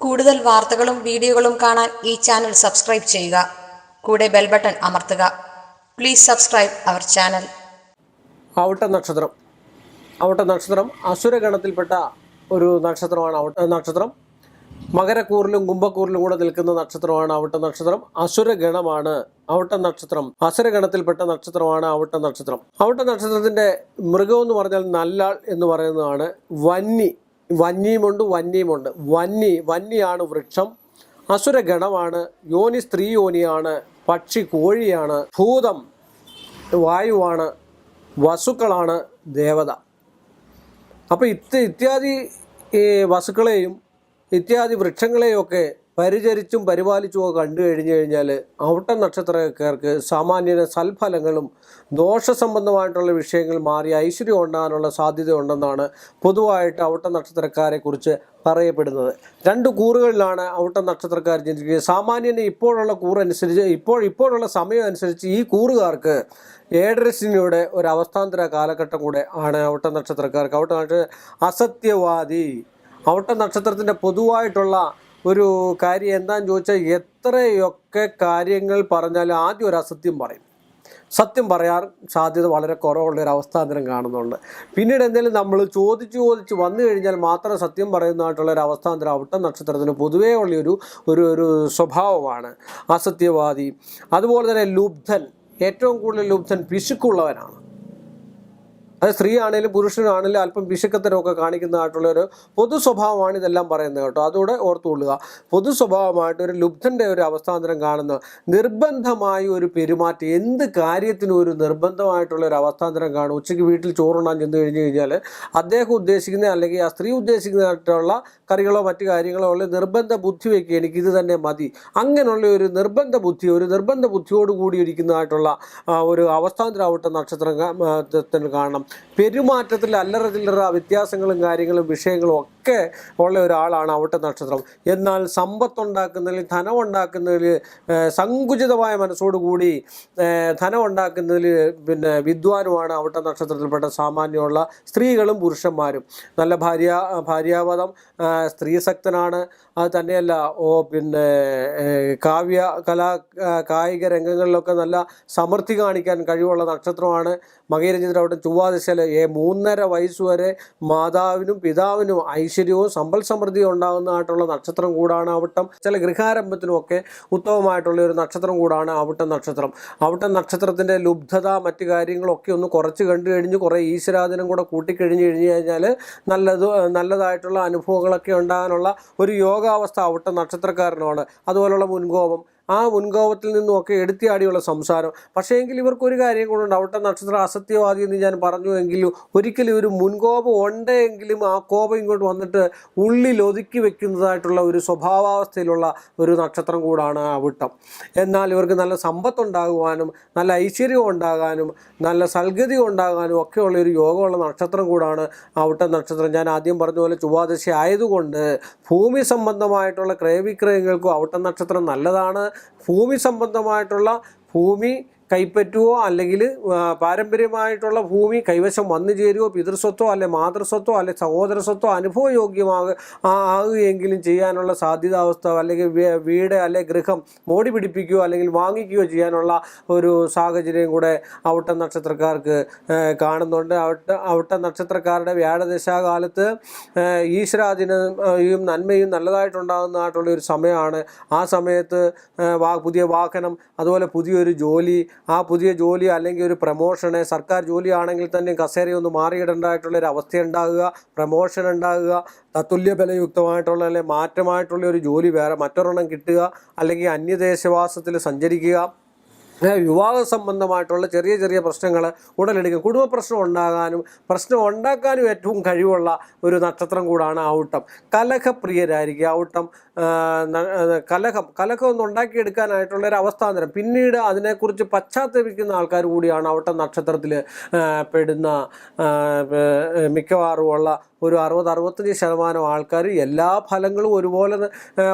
കൂടുതൽ വാർത്തകളും വീഡിയോകളും കാണാൻ ഈ ചാനൽ സബ്സ്ക്രൈബ് ചെയ്യുക. കൂടെ ബെൽ ബട്ടൺ അമർത്തുക. Please subscribe our channel. ഔട്ട നക്ഷത്രം. ഔട്ട നക്ഷത്രം അസുരഗണത്തിൽപ്പെട്ട ഒരു നക്ഷത്രമാണ് ഔട്ട നക്ഷത്രം. മകരക്കൂറിലും കുംഭക്കൂറിലും കൂടെ നിൽക്കുന്ന നക്ഷത്രമാണ് ഔട്ട നക്ഷത്രം. അസുരഗണമാണ് ഔട്ട നക്ഷത്രം. അസുരഗണത്തിൽപ്പെട്ട നക്ഷത്രമാണ് ഔട്ട നക്ഷത്രം. ഔട്ട നക്ഷത്രത്തിന്റെ മൃഗം എന്ന് പറഞ്ഞാൽ നല്ലാൾ എന്ന് പറയുന്നതാണ്. വന്യമുണ്ട്. വന്യാണ് വൃക്ഷം. അസുരഗണമാണ്. യോനി സ്ത്രീ യോനിയാണ്. പക്ഷി കോഴിയാണ്. ഭൂതം വായുവാണ്. വസുക്കളാണ് ദേവത. അപ്പോൾ ഇത്യാദി വസുക്കളെയും ഇത്യാദി വൃക്ഷങ്ങളെയൊക്കെ പരിചരിച്ചും പരിപാലിച്ചുമൊക്കെ കണ്ടു കഴിഞ്ഞു കഴിഞ്ഞാൽ ഔട്ട നക്ഷത്രക്കാർക്ക് സാമാന്യന സൽഫലങ്ങളും ദോഷസംബന്ധമായിട്ടുള്ള വിഷയങ്ങൾ മാറി ഐശ്വര്യം ഉണ്ടാകാനുള്ള സാധ്യത ഉണ്ടെന്നാണ് പൊതുവായിട്ട് ഔട്ട നക്ഷത്രക്കാരെ കുറിച്ച് പറയപ്പെടുന്നത്. രണ്ട് കൂറുകളിലാണ് ഔട്ട നക്ഷത്രക്കാർ ജനിക്കുന്നത്. സാമാന്യന് ഇപ്പോഴുള്ള കൂറനുസരിച്ച് ഇപ്പോഴുള്ള സമയം അനുസരിച്ച് ഈ കൂറുകാർക്ക് ഏഴരശനിയുടെ ഒരു അവസ്ഥാന്തര കാലഘട്ടം കൂടെ ആണ് ഔട്ട നക്ഷത്രക്കാർക്ക്. ഔട്ട അസത്യവാദി. ഔട്ട നക്ഷത്രത്തിൻ്റെ പൊതുവായിട്ടുള്ള ഒരു കാര്യം എന്താണെന്ന് ചോദിച്ചാൽ എത്രയൊക്കെ കാര്യങ്ങൾ പറഞ്ഞാലും ആദ്യം ഒരു അസത്യം പറയും. സത്യം പറയാൻ സാധ്യത വളരെ കുറവുള്ളൊരു അവസ്ഥാന്തരം കാണുന്നുണ്ട്. പിന്നീട് എന്തെങ്കിലും നമ്മൾ ചോദിച്ച് വന്നു കഴിഞ്ഞാൽ മാത്രം സത്യം പറയുന്നതായിട്ടുള്ളൊരു അവസ്ഥാന്തരം ഔട്ട നക്ഷത്രത്തിന് പൊതുവേ ഉള്ളൊരു ഒരു സ്വഭാവമാണ് അസത്യവാദി. അതുപോലെ തന്നെ ലുബ്ധൻ. ഏറ്റവും കൂടുതൽ ലുബ്ധൻ പിശുക്കുള്ളവനാണ്. അത് സ്ത്രീ ആണെങ്കിലും പുരുഷനാണെങ്കിലും അല്പം പിശുക്കത്തരമൊക്കെ കാണിക്കുന്നതായിട്ടുള്ളൊരു പൊതു സ്വഭാവമാണ് ഇതെല്ലാം പറയുന്നത് കേട്ടോ. അതുകൂടെ ഓർത്തുകൊള്ളുക. പൊതു സ്വഭാവമായിട്ട് ഒരു ലുബ്ധൻ്റെ ഒരു അവസ്ഥാന്തരം കാണുന്ന നിർബന്ധമായ ഒരു പെരുമാറ്റം, എന്ത് കാര്യത്തിനും ഒരു നിർബന്ധമായിട്ടുള്ള ഒരു അവസ്ഥാന്തരം കാണും. ഉച്ചയ്ക്ക് വീട്ടിൽ ചോറുണ്ണാൻ ചെന്ന് കഴിഞ്ഞ് കഴിഞ്ഞാൽ അദ്ദേഹം ഉദ്ദേശിക്കുന്ന അല്ലെങ്കിൽ ആ സ്ത്രീ ഉദ്ദേശിക്കുന്നതായിട്ടുള്ള കറികളോ മറ്റു കാര്യങ്ങളോ ഉള്ള നിർബന്ധ ബുദ്ധി വയ്ക്കുക, എനിക്കിത് തന്നെ മതി. അങ്ങനെയുള്ള ഒരു നിർബന്ധ ബുദ്ധിയോട് കൂടി ഇരിക്കുന്നതായിട്ടുള്ള ഒരു അവസ്ഥാന്തരം ഔട്ട നക്ഷത്രത്തിന് കാണണം. പെരുമാറ്റത്തിൽ അല്ലറ ചില്ലറ വ്യത്യാസങ്ങളും കാര്യങ്ങളും വിഷയങ്ങളും ഒക്കെ ഉള്ള ഒരാളാണ് ഔട്ട നക്ഷത്രം. എന്നാൽ സമ്പത്തുണ്ടാക്കുന്നതിൽ, ധനമുണ്ടാക്കുന്നതിൽ, സങ്കുചിതമായ മനസ്സോടുകൂടി ധനമുണ്ടാക്കുന്നതിൽ വിദ്വാനുമാണ് ഔട്ട നക്ഷത്രത്തിൽപ്പെട്ട സാമാന്യമുള്ള സ്ത്രീകളും പുരുഷന്മാരും. നല്ല ഭാര്യാവധം, സ്ത്രീശക്തനാണ്. അത് തന്നെയല്ല കായിക രംഗങ്ങളിലൊക്കെ നല്ല സമൃദ്ധി കാണിക്കാൻ കഴിവുള്ള നക്ഷത്രമാണ്. മകരചിത്രവട്ടം ചൊവ്വാദശയിലെ 3.5 വയസ്സുവരെ മാതാവിനും പിതാവിനും ഐശ്വര്യവും സമ്പൽ സമൃദ്ധിയും ഉണ്ടാകുന്നതായിട്ടുള്ള നക്ഷത്രം കൂടാണ് ഔട്ടം. ചില ഗൃഹാരംഭത്തിനുമൊക്കെ ഉത്തമമായിട്ടുള്ള ഒരു നക്ഷത്രം കൂടാണ് ഔട്ട നക്ഷത്രം. ഔട്ട നക്ഷത്രത്തിൻ്റെ ലുബ്ധത മറ്റു കാര്യങ്ങളൊക്കെ ഒന്ന് കുറച്ച് കണ്ടു കഴിഞ്ഞ് കുറേ ഈശ്വരാധീനം കൂടെ കൂട്ടിക്കഴിഞ്ഞ് കഴിഞ്ഞാൽ നല്ലതായിട്ടുള്ള അനുഭവങ്ങളൊക്കെ ഉണ്ടാകാനുള്ള ഒരു യോഗാവസ്ഥ ഔട്ട നക്ഷത്രക്കാരനാണ്. അതുപോലുള്ള മുൻകോപം, ആ മുൻകോപത്തിൽ നിന്നുമൊക്കെ എടുത്തിയാടിയുള്ള സംസാരം. പക്ഷേ എങ്കിൽ ഇവർക്കൊരു കാര്യം കൊണ്ടുണ്ട്. ഔട്ട നക്ഷത്രം അസത്യവാദി എന്ന് ഞാൻ പറഞ്ഞു എങ്കിലും ഒരിക്കലും ഒരു മുൻകോപം ഉണ്ടെങ്കിലും ആ കോപം ഇങ്ങോട്ട് വന്നിട്ട് ഉള്ളിൽ ഒതുക്കി വെക്കുന്നതായിട്ടുള്ള ഒരു സ്വഭാവാവസ്ഥയിലുള്ള ഒരു നക്ഷത്രം കൂടാണ് ഔട്ടം. എന്നാൽ ഇവർക്ക് നല്ല സമ്പത്തുണ്ടാകുവാനും നല്ല ഐശ്വര്യം ഉണ്ടാകാനും നല്ല സൽഗതി ഉണ്ടാകാനും ഒക്കെയുള്ള ഒരു യോഗമുള്ള നക്ഷത്രം കൂടാണ് ഔട്ട നക്ഷത്രം. ഞാൻ ആദ്യം പറഞ്ഞ പോലെ ചൊവ്വാദശ ആയതുകൊണ്ട് ഭൂമി സംബന്ധമായിട്ടുള്ള ക്രയവിക്രയങ്ങൾക്കും ഔട്ട നക്ഷത്രം നല്ലതാണ്. ഭൂമി സംബന്ധമായിട്ടുള്ള ഭൂമി കൈപ്പറ്റുവോ അല്ലെങ്കിൽ പാരമ്പര്യമായിട്ടുള്ള ഭൂമി കൈവശം വന്നു ചേരുവോ, പിതൃസ്വത്തോ അല്ലെ മാതൃസ്വത്തോ അല്ലെ സഹോദര സ്വത്തോ അനുഭവയോഗ്യമാകുകയെങ്കിലും ചെയ്യാനുള്ള സാധ്യതാവസ്ഥ, അല്ലെങ്കിൽ വീട് അല്ലെ ഗൃഹം മോടി പിടിപ്പിക്കുകയോ അല്ലെങ്കിൽ വാങ്ങിക്കുകയോ ചെയ്യാനുള്ള ഒരു സാഹചര്യം കൂടെ ഔട്ട നക്ഷത്രക്കാർക്ക് കാണുന്നുണ്ട്. ഔട്ട നക്ഷത്രക്കാരുടെ വ്യാഴദശാകാലത്ത് ഈശ്വരാധീനയും നന്മയും നല്ലതായിട്ടുണ്ടാകുന്നതായിട്ടുള്ള ഒരു സമയമാണ്. ആ സമയത്ത് പുതിയ വാഹനം, അതുപോലെ പുതിയൊരു ജോലി, ആ പുതിയ ജോലി അല്ലെങ്കിൽ ഒരു പ്രമോഷന്, സർക്കാർ ജോലിയാണെങ്കിൽ തന്നെ കസേരയൊന്ന് മാറിയിടേണ്ടതായിട്ടുള്ളൊരു അവസ്ഥ ഉണ്ടാകുക, പ്രമോഷൻ ഉണ്ടാകുക, തത്തുല്യ ബലയുക്തമായിട്ടുള്ള അല്ലെങ്കിൽ മാറ്റമായിട്ടുള്ള ഒരു ജോലി വേറെ മറ്റൊരെണ്ണം കിട്ടുക, അല്ലെങ്കിൽ അന്യദേശവാസത്തിൽ സഞ്ചരിക്കുക, വിവാഹ സംബന്ധമായിട്ടുള്ള ചെറിയ പ്രശ്നങ്ങൾ ഉടലെടുക്കും. കുടുംബ പ്രശ്നം ഉണ്ടാക്കാനും ഏറ്റവും കഴിവുള്ള ഒരു നക്ഷത്രം കൂടാണ് ഔട്ടം. കലഹപ്രിയരായിരിക്കും ഔട്ടം. കലഹം ഒന്ന് ഉണ്ടാക്കിയെടുക്കാനായിട്ടുള്ള ഒരു അവസ്ഥാന്തരം, പിന്നീട് അതിനെക്കുറിച്ച് പശ്ചാത്തപിക്കുന്ന ആൾക്കാർ കൂടിയാണ് ഔട്ട നക്ഷത്രത്തിൽ പെടുന്ന മിക്കവാറും ഉള്ള ഒരു 60-65% ആൾക്കാർ. എല്ലാ ഫലങ്ങളും ഒരുപോലെ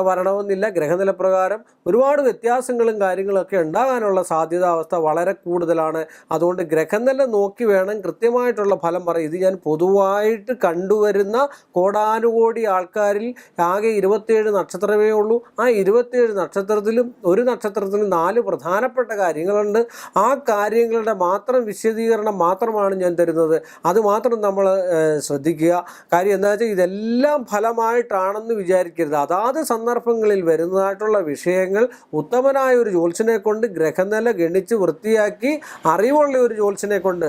വരണമെന്നില്ല. ഗ്രഹനില പ്രകാരം ഒരുപാട് വ്യത്യാസങ്ങളും കാര്യങ്ങളൊക്കെ ഉണ്ടാകാനുള്ള സാധ്യതാവസ്ഥ വളരെ കൂടുതലാണ്. അതുകൊണ്ട് ഗ്രഹനില നോക്കി വേണം കൃത്യമായിട്ടുള്ള ഫലം പറയും. ഇത് ഞാൻ പൊതുവായിട്ട് കണ്ടുവരുന്ന കോടാനുകോടി ആൾക്കാരിൽ ആകെ 27 നക്ഷത്രമേ ഉള്ളൂ. ആ 27 നക്ഷത്രത്തിലും ഒരു നക്ഷത്രത്തിലും 4 പ്രധാനപ്പെട്ട കാര്യങ്ങളുണ്ട്. ആ കാര്യങ്ങളുടെ മാത്രം വിശദീകരണം മാത്രമാണ് ഞാൻ തരുന്നത്. അത് മാത്രം നമ്മൾ ശ്രദ്ധിക്കുക. കാര്യം എന്താ വെച്ചാൽ ഇതെല്ലാം ഫലമായിട്ടാണെന്ന് വിചാരിക്കരുത്. അതാത് സന്ദർഭങ്ങളിൽ വരുന്നതായിട്ടുള്ള വിഷയങ്ങൾ ഉത്തമനായ ഒരു ജ്യോത്സ്യനെ കൊണ്ട് ഗ്രഹനില ഗണിച്ച് വൃത്തിയാക്കി അറിവുള്ള ഒരു ജ്യോത്സ്യനെ കൊണ്ട്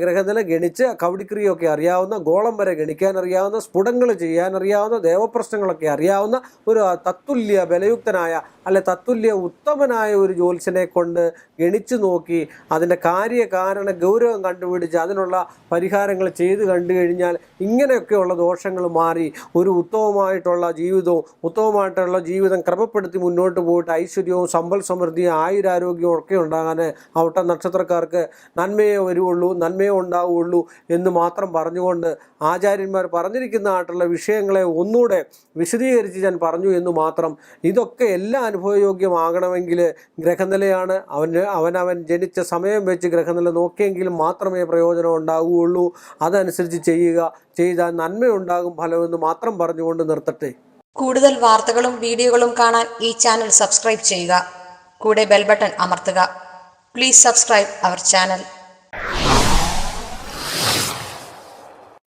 ഗ്രഹനില ഗണിച്ച് കവടിക്രിയൊക്കെ അറിയാവുന്ന, ഗോളം വരെ ഗണിക്കാൻ അറിയാവുന്ന, സ്ഫുടങ്ങൾ ചെയ്യാൻ അറിയാവുന്ന, ദേവപ്രശ്നങ്ങളൊക്കെ അറിയാവുന്ന ഒരു തത്തുല്യ ബലയുക്തനായ അല്ലെ തത്തുല്യ ഉത്തമനായ ഒരു ജ്യോത്സ്യനെ കൊണ്ട് ഗണിച്ചു നോക്കി അതിൻ്റെ കാര്യകാരണ ഗൗരവം കണ്ടുപിടിച്ച് അതിനുള്ള പരിഹാരങ്ങൾ ചെയ്ത് കണ്ടു കഴിഞ്ഞാൽ ഇങ്ങനെയൊക്കെയുള്ള ദോഷങ്ങൾ മാറി ഒരു ഉത്തമമായിട്ടുള്ള ജീവിതം ക്രമപ്പെടുത്തി മുന്നോട്ട് പോയിട്ട് ഐശ്വര്യവും സമ്പൽ സമൃദ്ധിയും ആയുരാരോഗ്യവും ഒക്കെ ഉണ്ടാകാൻ അവിട്ട നക്ഷത്രക്കാർക്ക് നന്മയെ വരുവുള്ളൂ, നന്മയെ ഉണ്ടാവുകയുള്ളൂ എന്ന് മാത്രം പറഞ്ഞുകൊണ്ട് ആചാര്യന്മാർ പറഞ്ഞിരിക്കുന്നതായിട്ടുള്ള വിഷയങ്ങളെ ഒന്നുകൂടെ വിശദീകരിച്ച് ഞാൻ പറഞ്ഞു എന്ന് മാത്രം. ഇതൊക്കെ എല്ലാം അനുഭവയോഗ്യമാകണമെങ്കിൽ ഗ്രഹനിലയാണ്. അവനവൻ ജനിച്ച സമയം വെച്ച് ഗ്രഹനില നോക്കിയെങ്കിൽ മാത്രമേ പ്രയോജനം ഉണ്ടാവുകയുള്ളൂ. അതനുസരിച്ച് ചെയ്താൽ നന്മയുണ്ടാകും ഫലമെന്ന് മാത്രം പറഞ്ഞുകൊണ്ട് നിർത്തട്ടെ. കൂടുതൽ വാർത്തകളും വീഡിയോകളും കാണാൻ ഈ ചാനൽ സബ്സ്ക്രൈബ് ചെയ്യുക. കൂടെ ബെൽ ബട്ടൺ അമർത്തുക. Please subscribe our channel.